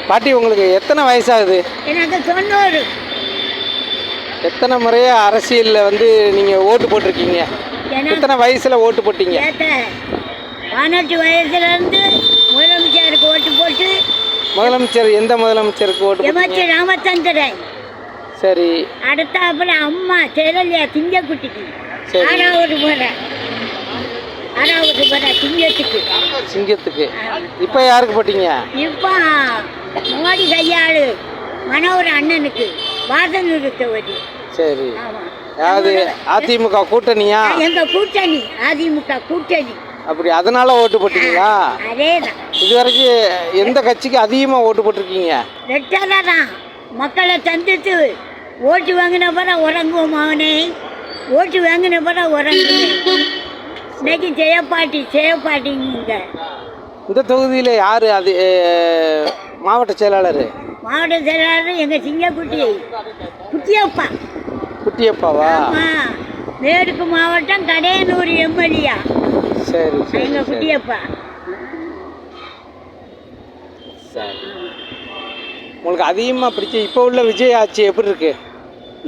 பாட்டி உங்களுக்கு எத்தனை வயசாகுது? எனக்கு 90. எத்தனை முறையா அரசியலில் வந்து நீங்கள் ஓட்டு போட்டிருக்கீங்க? எத்தனை வயசில் ஓட்டு போட்டீங்க? 18 வயசுலேருந்து முதலமைச்சருக்கு ஓட்டு போட்டு. முதலமைச்சர் எந்த முதலமைச்சருக்கு ஓட்டு போட்டீங்க? ராமச்சந்திரன். சரி. அடுத்தாப்புல அம்மா ஜெயலலிதா சிங்கக்குட்டிக்கு 6வது முறை சிங்கத்துக்கு. இப்போ யாருக்கு போட்டீங்க? இப்போ மோடி கையாளு மனோகர் அண்ணனுக்கு வாசல் நிறுத்தவதி. சரி. அதாவது அதிமுக கூட்டணியா? எங்க கூட்டணி அதிமுக கூட்டணி. அப்படி அதனால ஓட்டு போட்டீங்களா? அதேதான். இது வரைக்கும் எந்த கட்சிக்கு அதிகமாக ஓட்டு போட்டிருக்கீங்க? ரெட்டரை தான். மக்களை சந்தித்து ஓட்டு வாங்கின பிறகு உறங்குவோம் அவனே. ஓட்டு வாங்கின பிறகு உறங்குவேன். இன்னைக்கு ஜெயப்பாட்டிங்க. இந்த தொகுதியில் யார் அது மாவட்ட செயலாளர்? மாவட்ட செயலாளர் எங்கள் சிங்கக்குட்டி குட்டியப்பா. குட்டியப்பாவா? மேற்கு மாவட்டம் கடையனூர் எம்எல்ஏ. சரி. எங்கள் குட்டியப்பா. சரி. உங்களுக்கு அதிகமாக பிடிச்ச இப்போ உள்ள விஜய் ஆட்சி எப்படி இருக்கு?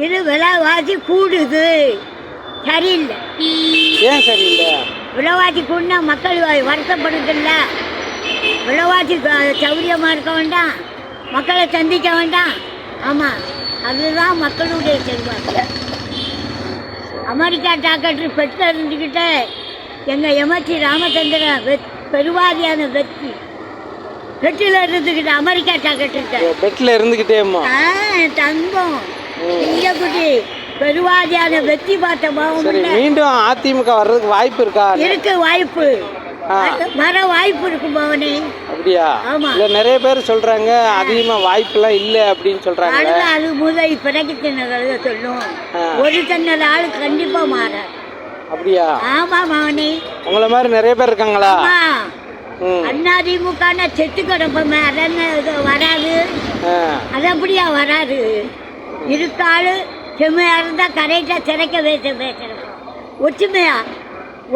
இது விலைவாசி கூடுது, சரியில்லை. ஏன் சரியில்லை? விலைவாசி கூடனா மக்கள் வருத்தப்படுதில்ல. விலைவாசி சௌரியமாக இருக்க வேண்டாம், மக்களை சந்திக்க வேண்டாம். ஆமாம், அதுதான் மக்களுடைய செல்வாக்கு. அமெரிக்கா டாக்டர் பெட்டில் இருந்துக்கிட்டு எங்கள் எம்எஸ்சி ராமச்சந்திரன் பெருவாரியான வெற்றி. பெட்டில் இருந்துக்கிட்டு அமெரிக்கா டாக்டர் பெட்டில் இருந்துக்கிட்டேம்மா தங்கம் சிங்கக்குட்டி பெருவாரியான வெற்றி பார்த்த. மீண்டும் அதிமுக வர்றதுக்கு வாய்ப்பு இருக்கா? இருக்கு, வாய்ப்பு வர வாய்ப்பு இருக்கு பவனே. அப்படியா? ஆமா. இல்ல நிறைய பேர் சொல்றாங்க அதிகமா வாய்ப்புலாம் இல்ல அப்படின்னு சொல்றாங்க. அது முதல் பிறகு சொல்லும். ஒரு தன்னல் ஆளு கண்டிப்பா மாற. அப்படியா? ஆமா மவனே. உங்களை மாதிரி நிறைய பேர் இருக்காங்களா? அதிமுக செத்து கிடப்போமே, அதென்ன வராது. அது அப்படியா வராது. இருக்காளு செம்மையா இருந்தா கரெக்டா சிறைக்க பேசுறோம்.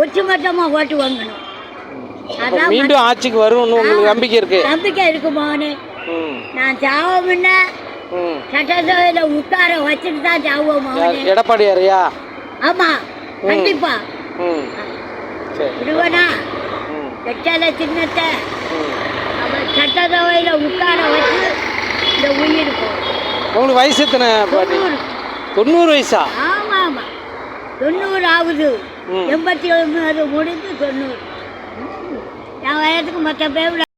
ஒற்றுமொத்தமா ஓட்டு வாங்கணும். அதான் மீண்டும் ஆட்சிக்கு வரும்னு உங்களுக்கு நம்பிக்கை இருக்கு? நம்பிக்கை இருக்கு மகனே. நான் சாவோம் முன்ன சட்டசபையில உட்கார வச்சுட்டு தான் சாவோம் மகனே. எடப்பாடியாரையா? ஆமா, கண்டிப்பா. விடுவனா வெச்சால சின்னத்தை சட்டசபையில உட்கார வச்சு இந்த உயிர் போகும். உங்களுக்கு வயசு எத்தனை? 90 வயசா? ஆமா ஆமா, 90 ஆகுது. 89 முடிந்து 90. என் வயதுக்கு மற்ற பேர்